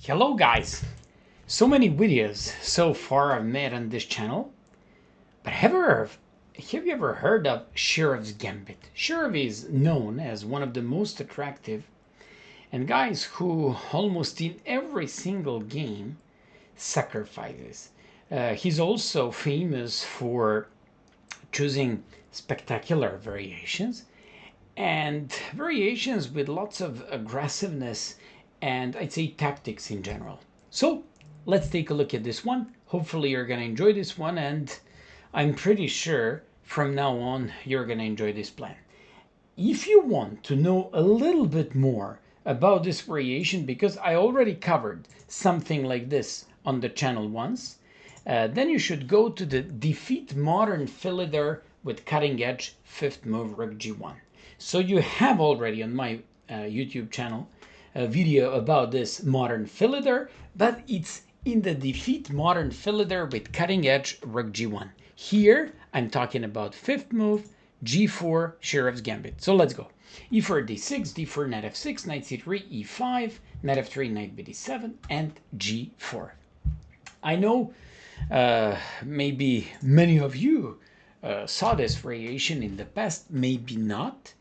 Hello guys! So many videos so far I've made on this channel, but have you ever heard of Shirov's Gambit? Shirov is known as one of the most attractive and guys who almost in every single game sacrifices. He's also famous for choosing spectacular variations and variations with lots of aggressiveness and I'd say tactics in general. So let's take a look at this one. Hopefully you're going to enjoy this one, and I'm pretty sure from now on you're going to enjoy this plan. If you want to know a little bit more about this variation, because I already covered something like this on the channel once, then you should go to the Defeat Modern Philidor with Cutting Edge 5th Move Rook G1. So you have already on my YouTube channel a video about this modern Philidor, but it's in the Defeat Modern Philidor with Cutting Edge Rook G1. Here I'm talking about 5th move, G4, Shirov's Gambit. So let's go. E4, D6, D4, Knight F6, Knight C3, E5, Knight F3, Knight BD7, and G4. I know maybe many of you saw this variation in the past, maybe not.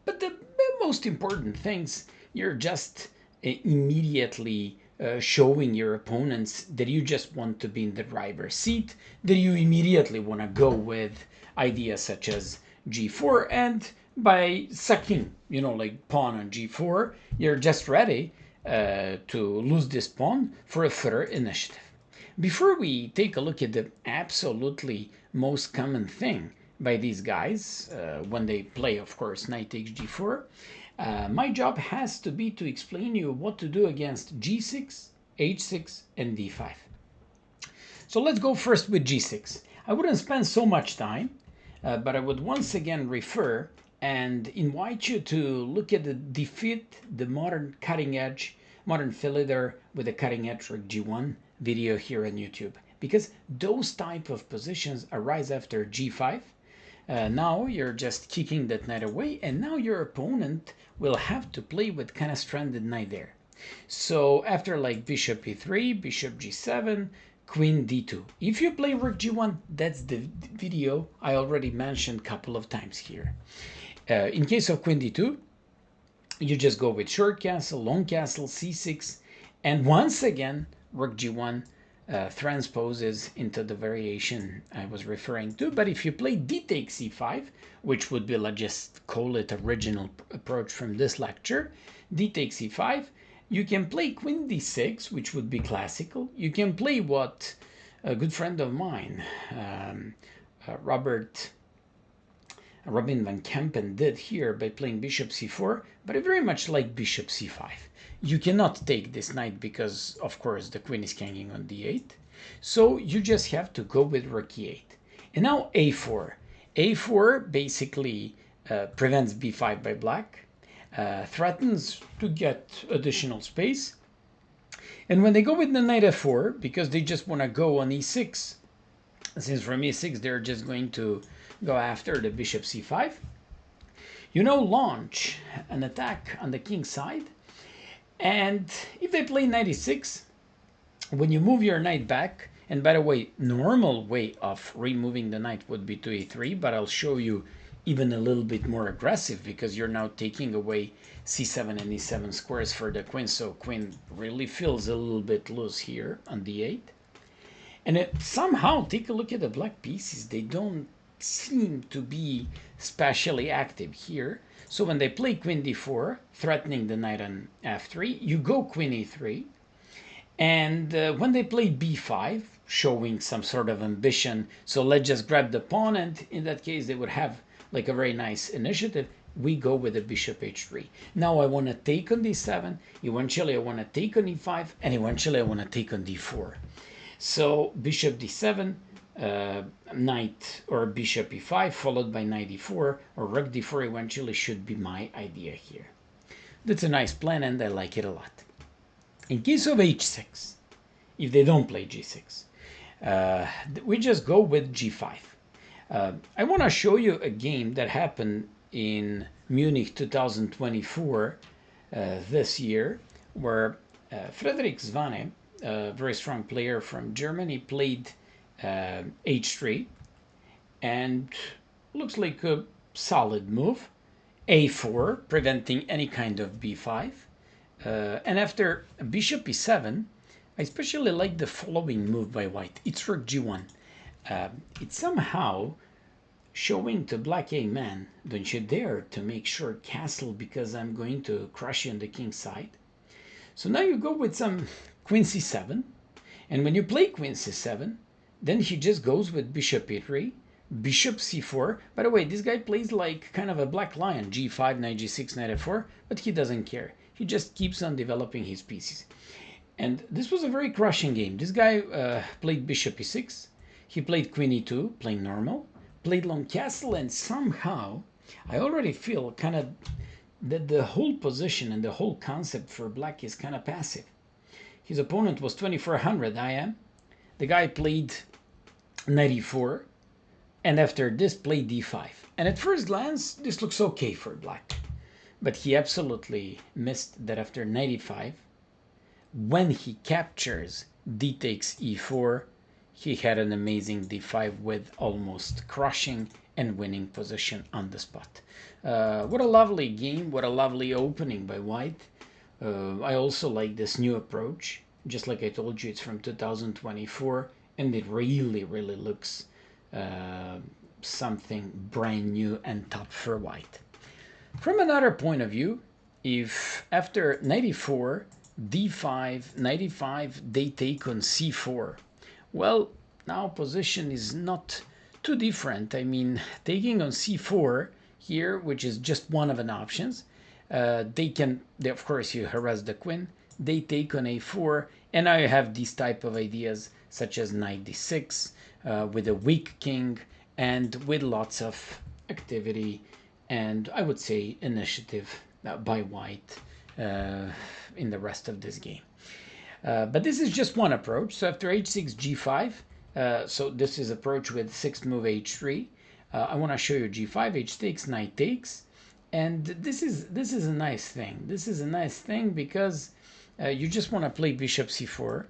But the most important things, you're just immediately showing your opponents that you just want to be in the driver's seat, that you immediately want to go with ideas such as G4, and by sucking, like pawn on G4, you're just ready to lose this pawn for a further initiative. Before we take a look at the absolutely most common thing by these guys when they play, of course, knight takes G4, my job has to be to explain you what to do against G6, H6, and D5. So let's go first with G6. I wouldn't spend so much time, but I would once again refer and invite you to look at the Defeat the Modern Cutting Edge, Modern Philidor with a Cutting Edge Rook G1 video here on YouTube, because those type of positions arise after G5. Now you're just kicking that knight away, and now your opponent will have to play with kind of stranded knight there. So after like bishop e3, bishop g7, queen d2. If you play rook g1, that's the video I already mentioned a couple of times here. In case of queen d2, you just go with short castle, long castle, c6, and once again rook g1 transposes into the variation I was referring to. But if you play d takes c5, which would be, let's just call it original approach from this lecture, d takes c5, you can play queen d6, which would be classical. You can play what a good friend of mine, Robin van Kempen, did here by playing bishop c4, but I very much like bishop c5. You cannot take this knight because, of course, the queen is hanging on d8. So you just have to go with rook e8. And now a4. a4 basically prevents b5 by black, threatens to get additional space. And when they go with the knight f4, because they just want to go on e6, since from e6 they're just going to go after the bishop c5, launch an attack on the king's side. And if they play knight e6, when you move your knight back, and by the way, normal way of removing the knight would be to e3, but I'll show you even a little bit more aggressive, because you're now taking away c7 and e7 squares for the queen, so queen really feels a little bit loose here on d8. And somehow, take a look at the black pieces, they don't seem to be especially active here. So when they play queen d4, threatening the knight on f3, you go queen e3. And when they play b5, showing some sort of ambition, so let's just grab the pawn, and in that case they would have like a very nice initiative, we go with the bishop h3. Now I want to take on d7, eventually I want to take on e5, and eventually I want to take on d4. So bishop d7, knight or bishop e5 followed by knight d4 or rook d4 eventually should be my idea here. That's a nice plan and I like it a lot. In case of h6, if they don't play g6, we just go with g5. I want to show you a game that happened in Munich 2024 this year, where Friedrich Swane, a very strong player from Germany, played h3, and looks like a solid move. a4, preventing any kind of b5. And after bishop e7, I especially like the following move by white. It's rook g1. It's somehow showing to black, hey man, don't you dare to make short castle because I'm going to crush you on the king's side. So now you go with some queen c7, and when you play queen c7, then he just goes with bishop e3, bishop c4. By the way, this guy plays like kind of a black lion, g5, knight g6, knight f4, but he doesn't care. He just keeps on developing his pieces. And this was a very crushing game. This guy played bishop e6, he played queen e2, playing normal, played long castle, and somehow I already feel kind of that the whole position and the whole concept for black is kind of passive. His opponent was 2400 IM. The guy played knight e4, and after this played d5. And at first glance, this looks okay for black. But he absolutely missed that after knight e5, when he captures d takes e4, he had an amazing d5 with almost crushing and winning position on the spot. What a lovely game, what a lovely opening by white. I also like this new approach. Just like I told you, it's from 2024, and it really, really looks something brand new and top for white. From another point of view, if after knight e4, d5, knight e5, they take on c4, well, now position is not too different. I mean, taking on c4 here, which is just one of an options, of course, you harass the queen, they take on a4, and now you have these type of ideas such as knight d6 with a weak king and with lots of activity and I would say initiative by white in the rest of this game. But this is just one approach. So after h6, g5, so this is approach with sixth move h3. I want to show you g5, h takes, knight takes, and this is a nice thing. This is a nice thing because you just want to play bishop c4,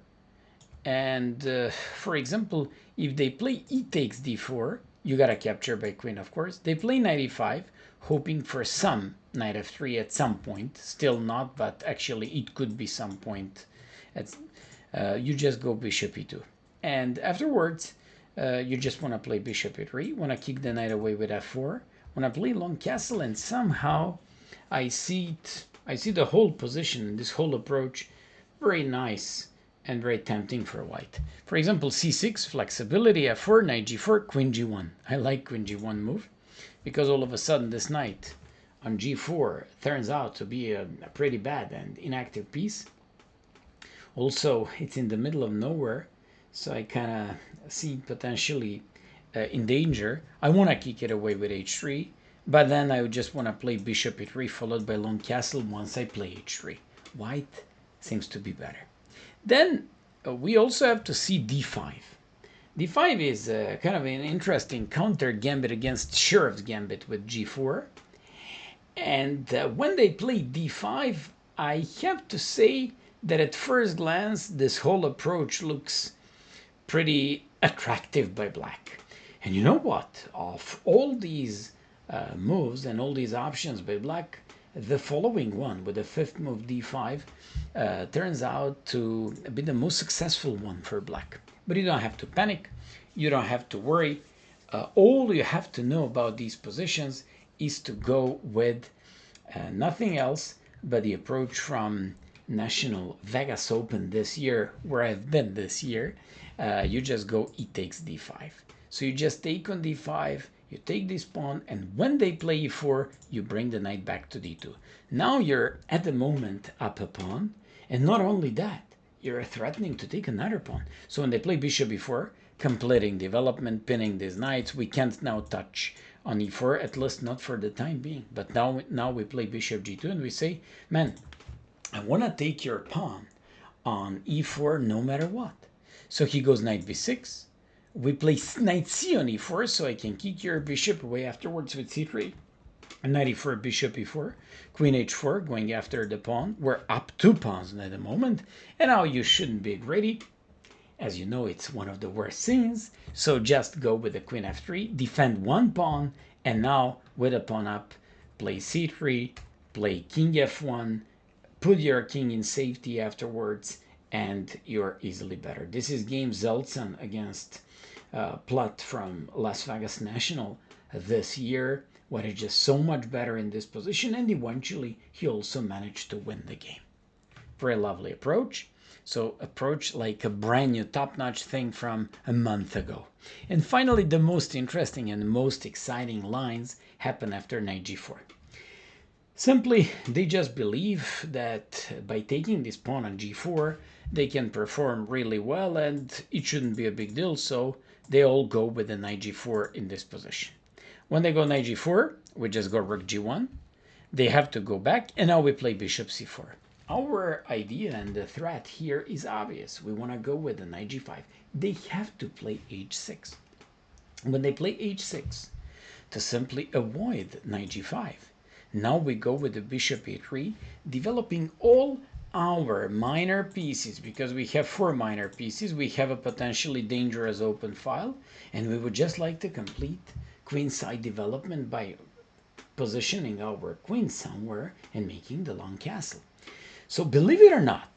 and for example, if they play e takes d4, you gotta capture by queen, of course. They play knight e5, hoping for some knight f3 at some point. Still not, but actually it could be some point. You just go bishop e2, and afterwards you just want to play bishop e3, want to kick the knight away with f4, want to play long castle, and somehow I see the whole position, this whole approach, very nice and very tempting for white. For example, c6, flexibility, f4, knight g4, queen g1. I like queen g1 move because all of a sudden this knight on g4 turns out to be a pretty bad and inactive piece. Also, it's in the middle of nowhere, so I kind of see potentially in danger. I want to kick it away with h3, but then I would just want to play bishop e3 followed by long castle once I play h3. White seems to be better. Then we also have to see d5. d5 is kind of an interesting counter gambit against Shirov's gambit with g4. And when they play d5, I have to say that at first glance, this whole approach looks pretty attractive by black. And you know what? Of all these moves and all these options by black, the following one with the fifth move d5 turns out to be the most successful one for black. But you don't have to panic. You don't have to worry. All you have to know about these positions is to go with nothing else but the approach from National Vegas Open this year, where I've been this year. You just go e takes d5. So you just take on d5, you take this pawn, and when they play e4, you bring the knight back to d2. Now you're at the moment up a pawn, and not only that, you're threatening to take another pawn. So when they play bishop e4, completing development, pinning these knights, we can't now touch on e4, at least not for the time being. But now we play bishop g2, and we say, man, I want to take your pawn on e4 no matter what. So he goes knight b6. We play knight c on e4, so I can kick your bishop away afterwards with c3. knight e4, bishop e4, queen h4, going after the pawn. We're up 2 pawns at the moment, and now you shouldn't be greedy. As you know, it's one of the worst scenes, so just go with the queen f3, defend 1 pawn, and now with a pawn up, play c3, play king f1, put your king in safety afterwards, and you're easily better. This is game Zeltsan against Platt from Las Vegas National this year, what is just so much better in this position, and eventually he also managed to win the game. Very lovely approach. So approach like a brand new top-notch thing from a month ago. And finally, the most interesting and most exciting lines happen after knight g4. Simply, they just believe that by taking this pawn on g4, they can perform really well and it shouldn't be a big deal, so they all go with the knight g4 in this position. When they go knight g4, we just go rook g1. They have to go back, and now we play bishop c4. Our idea and the threat here is obvious. We want to go with the knight g5. They have to play h6. When they play h6, to simply avoid knight g5, now we go with the bishop e3, developing all our minor pieces, because we have 4 minor pieces. We have a potentially dangerous open file, and we would just like to complete queenside development by positioning our queen somewhere and making the long castle. So believe it or not,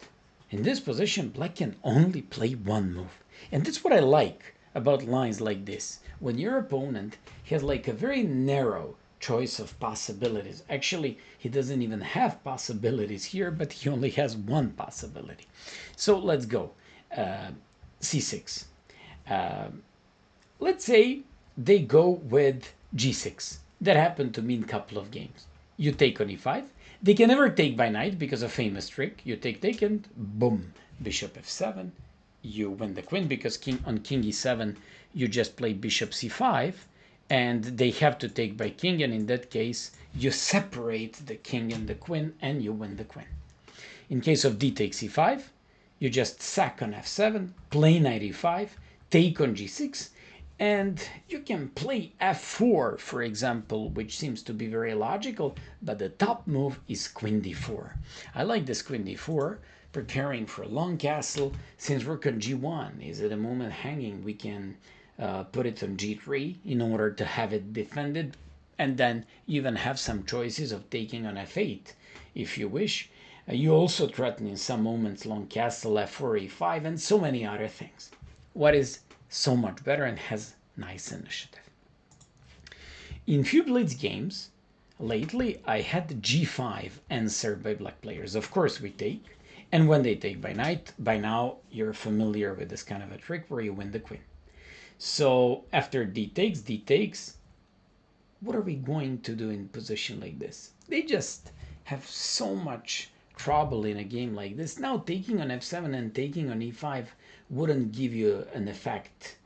in this position, black can only play 1 move. And that's what I like about lines like this. When your opponent has like a very narrow choice of possibilities. Actually, he doesn't even have possibilities here, but he only has 1 possibility. So let's go. c6. Let's say they go with g6. That happened to me in a couple of games. You take on e5. They can never take by knight because a famous trick. You take and boom, bishop f7. You win the queen because on king e7, you just play bishop c5, and they have to take by king, and in that case, you separate the king and the queen, and you win the queen. In case of d takes e5, you just sack on f7, play knight e5, take on g6, and you can play f4, for example, which seems to be very logical, but the top move is queen d4. I like this queen d4, preparing for a long castle. Since rook on g1 is at the moment hanging, we can put it on g3 in order to have it defended, and then even have some choices of taking on f8 if you wish. You also threaten in some moments long castle, f4, e5, and so many other things. What is so much better and has nice initiative. In few blitz games lately, I had g5 answered by black players. Of course we take, and when they take by knight, by now you're familiar with this kind of a trick where you win the queen. So after d takes, what are we going to do in position like this? They just have so much trouble in a game like this. Now taking on f7 and taking on e5 wouldn't give you an effect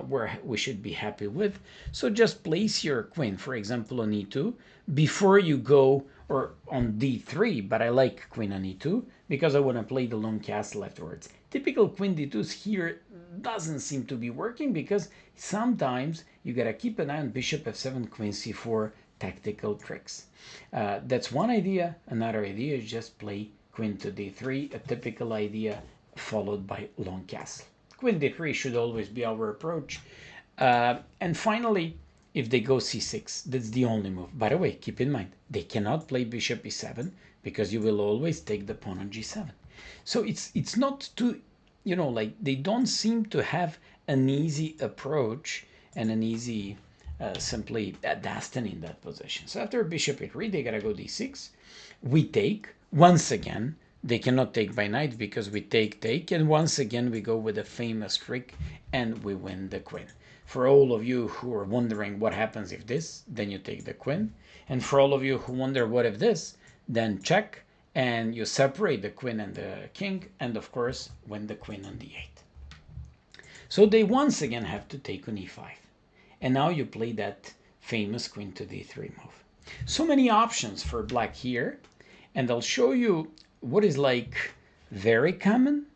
where we should be happy with. So just place your queen, for example, on e2 before you go, or on d3, but I like queen on e2 because I want to play the long castle afterwards. Typical queen d2s here doesn't seem to be working because sometimes you gotta keep an eye on bishop f7, queen c4 tactical tricks. That's one idea. Another idea is just play queen to d3, a typical idea followed by long castle. Queen d3 should always be our approach. And finally, if they go c6, that's the only move. By the way, keep in mind, they cannot play bishop e7 because you will always take the pawn on g7. So it's not too, like they don't seem to have an easy approach and an easy simply destiny in that position. So after bishop e3, they gotta go d6. We take, once again, they cannot take by knight because we take, and once again we go with a famous trick and we win the queen. For all of you who are wondering what happens if this, then you take the queen. And for all of you who wonder what if this, then check and you separate the queen and the king, and of course win the queen on d8. So they once again have to take on e5. And now you play that famous queen to d3 move. So many options for black here, and I'll show you what is like very common,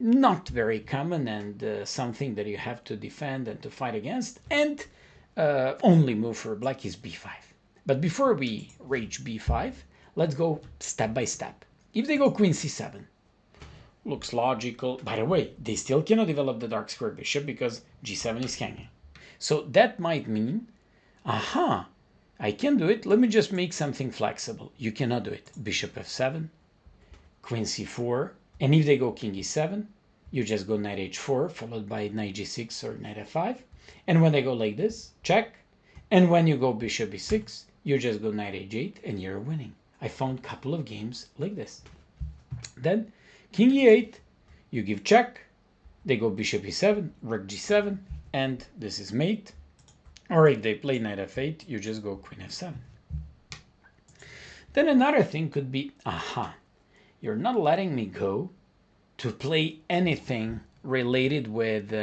not very common, and something that you have to defend and to fight against. And only move for black is b5. But before we reach b5, let's go step by step. If they go queen c7, looks logical. By the way, they still cannot develop the dark square bishop because g7 is hanging. So that might mean, aha, I can do it. Let me just make something flexible. You cannot do it. Bishop f7, queen c4, and if they go king e7, you just go knight h4 followed by knight g6 or knight f5. And when they go like this, check. And when you go bishop e6, you just go knight h8 and you're winning. I found a couple of games like this. Then king e8, you give check. They go bishop e7, rook g7, and this is mate. Or if they play knight f8, you just go queen f7. Then another thing could be, aha, you're not letting me go to play anything related with,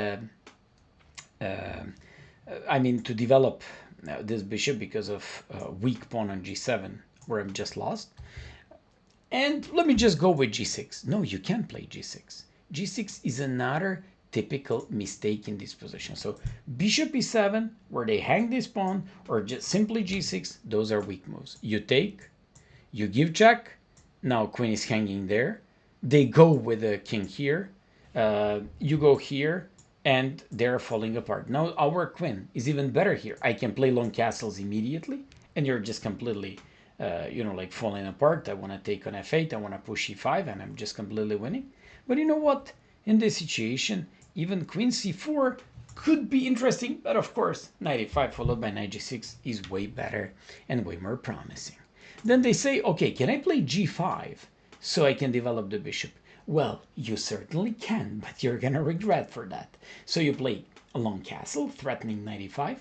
I mean, to develop this bishop because of weak pawn on g7, where I'm just lost. And let me just go with g6. No, you can't play g6. g6 is another typical mistake in this position. So bishop e7, where they hang this pawn, or just simply g6, those are weak moves. You take, you give check, now queen is hanging there. They go with the king here, you go here, and they're falling apart. Now our queen is even better here. I can play long castles immediately, and you're just completely, like falling apart. I want to take on f8, I want to push e5, and I'm just completely winning. But you know what? In this situation, even queen c4 could be interesting, but of course, knight e5 followed by knight g6 is way better and way more promising. Then they say, okay, can I play g5 so I can develop the bishop? Well, you certainly can, but you're gonna regret for that. So you play a long castle, threatening knight e5,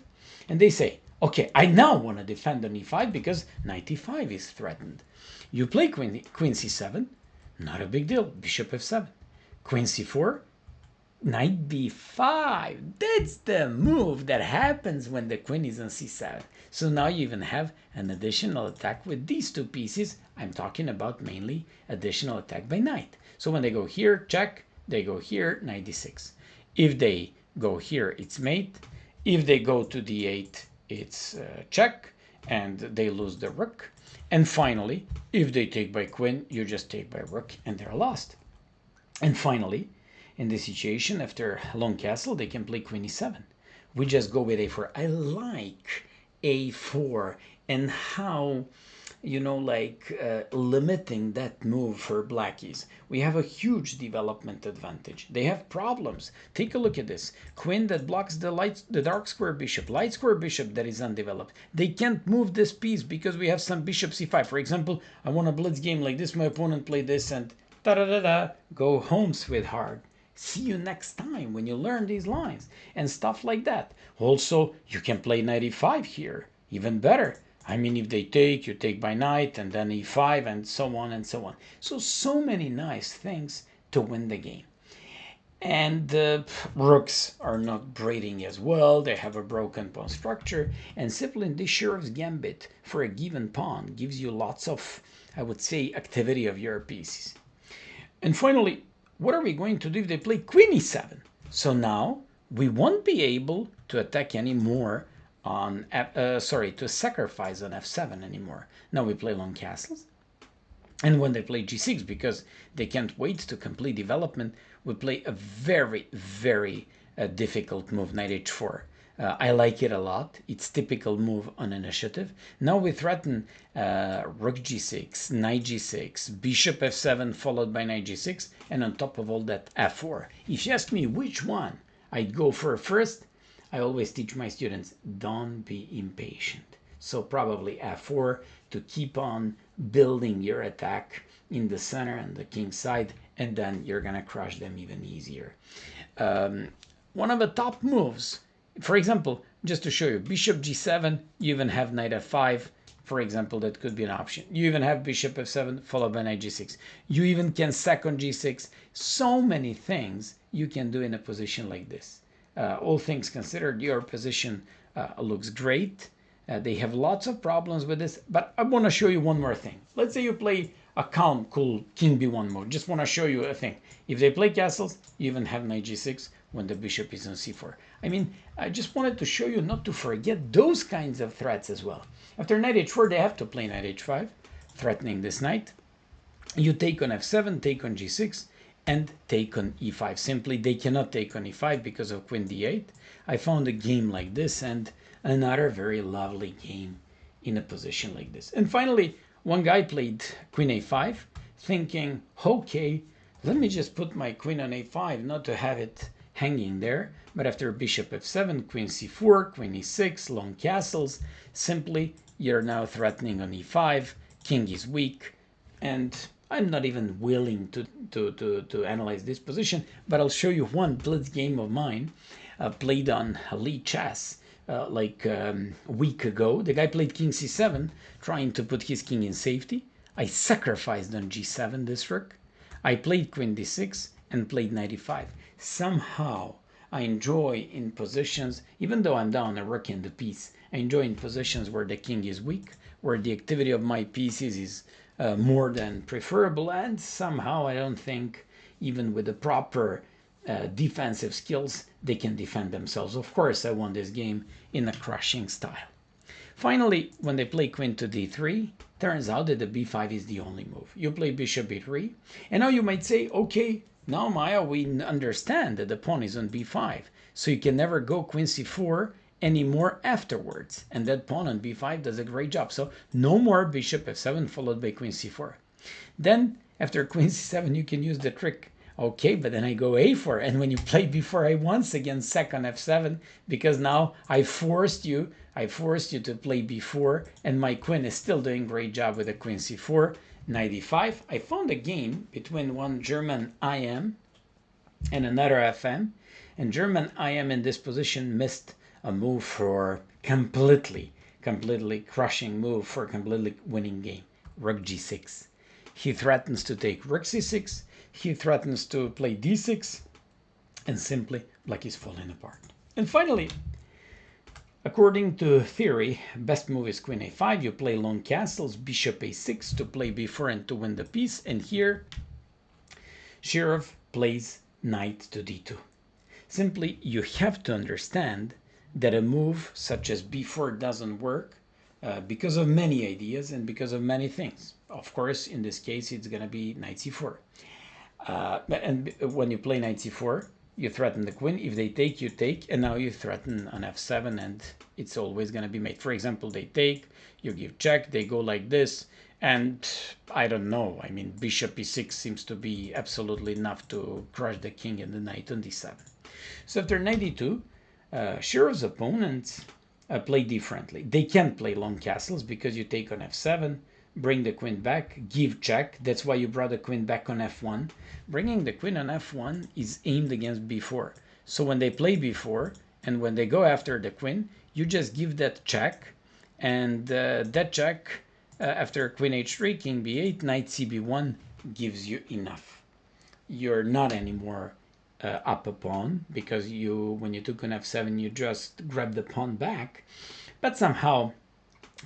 and they say, okay, I now want to defend on e5 because knight e5 is threatened. You play queen c7, not a big deal, bishop f7. Queen c4, knight b5. That's the move that happens when the queen is on c7. So now you even have an additional attack with these two pieces. I'm talking about mainly additional attack by knight. So when they go here, check. They go here, knight d6. If they go here, it's mate. If they go to d8, it's check, and they lose the rook. And finally, if they take by queen, you just take by rook, and they're lost. And finally, in this situation, after long castle, they can play queen e7. We just go with a4. I like a4 and how, limiting that move for blackies. We have a huge development advantage. They have problems. Take a look at this. Queen that blocks the dark square bishop, light square bishop that is undeveloped. They can't move this piece because we have some bishop c5. For example, I want a blitz game like this. My opponent played this and da-da-da-da, go home, sweetheart. See you next time when you learn these lines and stuff like that. Also, you can play knight e5 here, even better. I mean, if they take, you take by knight and then e5 and so on and so on. So many nice things to win the game. And rooks are not braiding as well. They have a broken pawn structure. And simply in this Shirov's Gambit for a given pawn gives you lots of, I would say, activity of your pieces. And finally, what are we going to do if they play queen e7? So now we won't be able to attack anymore on, to sacrifice on f7 anymore. Now we play long castles. And when they play g6, because they can't wait to complete development, we play a very, very difficult move, knight h4. I like it a lot. It's typical move on initiative. Now we threaten rook g6, knight g6, bishop f7 followed by knight g6, and on top of all that, f4. If you ask me which one I'd go for first, I always teach my students, don't be impatient. So probably f4 to keep on building your attack in the center and the king side, and then you're gonna crush them even easier. One of the top moves, for example, just to show you, bishop g7, you even have knight f5, for example, that could be an option. You even have bishop f7 followed by knight g6. You even can sack on g6. So many things you can do in a position like this. All things considered, your position looks great. They have lots of problems with this, but I want to show you one more thing. Let's say you play a calm, cool king b1 move. Just want to show you a thing. If they play castles, you even have knight g6 when the bishop is on c4. I mean, I just wanted to show you not to forget those kinds of threats as well. After knight h4, they have to play knight h5, threatening this knight. You take on f7, take on g6, and take on e5. Simply, they cannot take on e5 because of queen d8. I found a game like this and another very lovely game in a position like this. And finally, one guy played queen a5, thinking, okay, let me just put my queen on a5, not to have it hanging there. But after bishop f7, queen c4, queen e6, long castles, simply you're now threatening on e5, king is weak, and I'm not even willing to analyze this position, but I'll show you one blitz game of mine played on Elite Chess a week ago. The guy played king c7, trying to put his king in safety. I sacrificed on g7 this rook. I played queen d6 and played knight e5. Somehow I enjoy in positions, even though I'm down a rook and a piece, I enjoy in positions where the king is weak, where the activity of my pieces is more than preferable, and somehow I don't think, even with the proper defensive skills, they can defend themselves. Of course, I won this game in a crushing style. Finally, when they play queen to d3, turns out that the b5 is the only move. You play bishop b3, and now you might say, okay, now Maya, we understand that the pawn is on b5, so you can never go queen c4 anymore afterwards, and that pawn on b5 does a great job. So no more bishop f7 followed by queen c4. Then after queen c7 you can use the trick. Okay, but then I go a4, and when you play before, I once again sack on f7, because now I forced you to play b4, and my queen is still doing great job with the queen c4, knight e5. I found a game between one German IM and another FM, and German IM in this position missed a move for completely crushing move for a completely winning game. Rook g6. He threatens to take rook c6. He threatens to play d6, and simply black is falling apart. And finally, according to theory, best move is queen a5. You play long castles, bishop a6 to play b4 and to win the piece. And here, Shirov plays knight to d2. Simply, you have to understand that a move such as b4 doesn't work because of many ideas and because of many things. Of course, in this case, it's going to be knight c4. And when you play knight c4, you threaten the queen. If they take, you take, and now you threaten on f7, and it's always going to be mate. For example, they take, you give check, they go like this, and I don't know. I mean, bishop e6 seems to be absolutely enough to crush the king and the knight on d7. So after knight d2, Shirov's opponents play differently. They can't play long castles because you take on f7, bring the queen back, give check. That's why you brought the queen back on f1. Bringing the queen on f1 is aimed against b4. So when they play b4 and when they go after the queen, you just give that check, and that check after queen h3, king b8, knight cb1 gives you enough. You're not anymore up a pawn, because when you took on f7 you just grab the pawn back, but somehow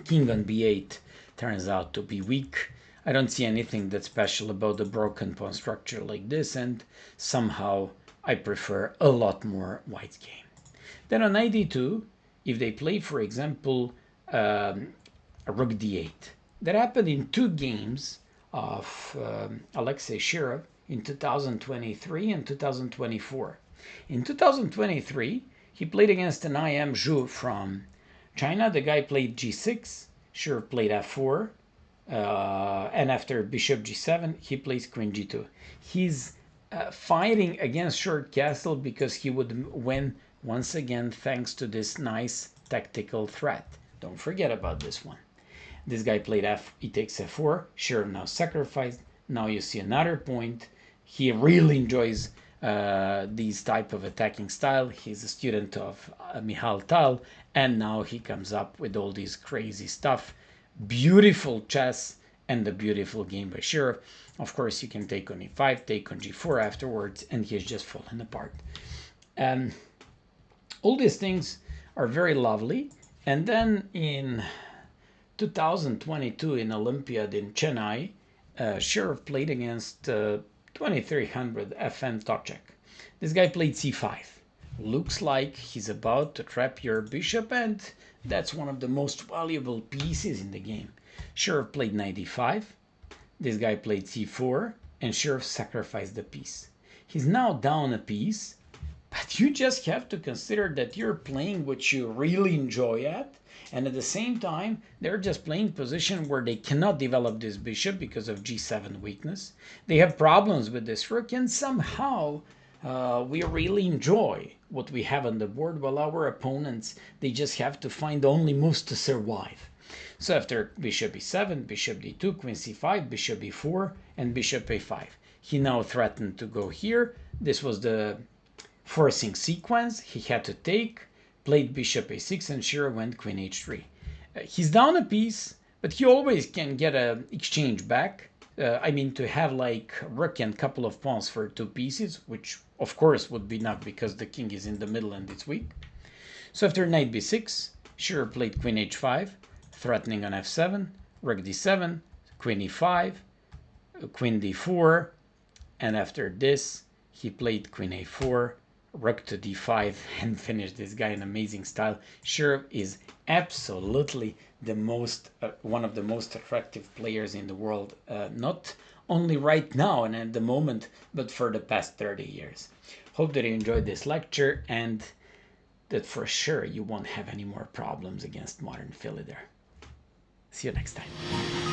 king on b8 turns out to be weak. I don't see anything that's special about the broken pawn structure like this, and somehow I prefer a lot more white's game. Then on knight d2, if they play, for example, a rook d8, that happened in 2 games of Alexei Shirov in 2023 and 2024. In 2023, he played against an IM Zhu from China. The guy played g6, Shirov played f4, and after bishop g7, he plays queen g2. He's fighting against short castle because he would win once again thanks to this nice tactical threat. Don't forget about this one. This guy played he takes f4, Shirov now sacrificed. Now you see another point. He really enjoys these type of attacking style. He's a student of Michal Tal, and now he comes up with all this crazy stuff. Beautiful chess and a beautiful game by Shirov. Of course, you can take on e5, take on g4 afterwards, and he's just fallen apart. All these things are very lovely. And then in 2022 in Olympiad in Chennai, Shirov played against 2300 FN Tokchek. This guy played c5. Looks like he's about to trap your bishop, and that's one of the most valuable pieces in the game. Shirov played knight e5. This guy played c4, and Shirov sacrificed the piece. He's now down a piece, but you just have to consider that you're playing what you really enjoy at, and at the same time, they're just playing position where they cannot develop this bishop because of g7 weakness. They have problems with this rook, and somehow we really enjoy what we have on the board, while our opponents, they just have to find only moves to survive. So after bishop e7, bishop d2, queen c5, bishop e4, and bishop a5. He now threatened to go here. This was the forcing sequence. He had to take, played bishop a6, and Shirov went queen h3. He's down a piece, but he always can get an exchange back. I mean, to have like rook and couple of pawns for 2 pieces, which of course would be enough because the king is in the middle and it's weak. So after knight b6, Shirov played queen h5, threatening on f7, rook d7, queen e5, queen d4, and after this, he played queen a4, rook to d5, and finished this guy in amazing style. Shirov is absolutely the most one of the most attractive players in the world, not only right now and at the moment, but for the past 30 years. Hope that you enjoyed this lecture and that for sure you won't have any more problems against modern FIDE. See you next time.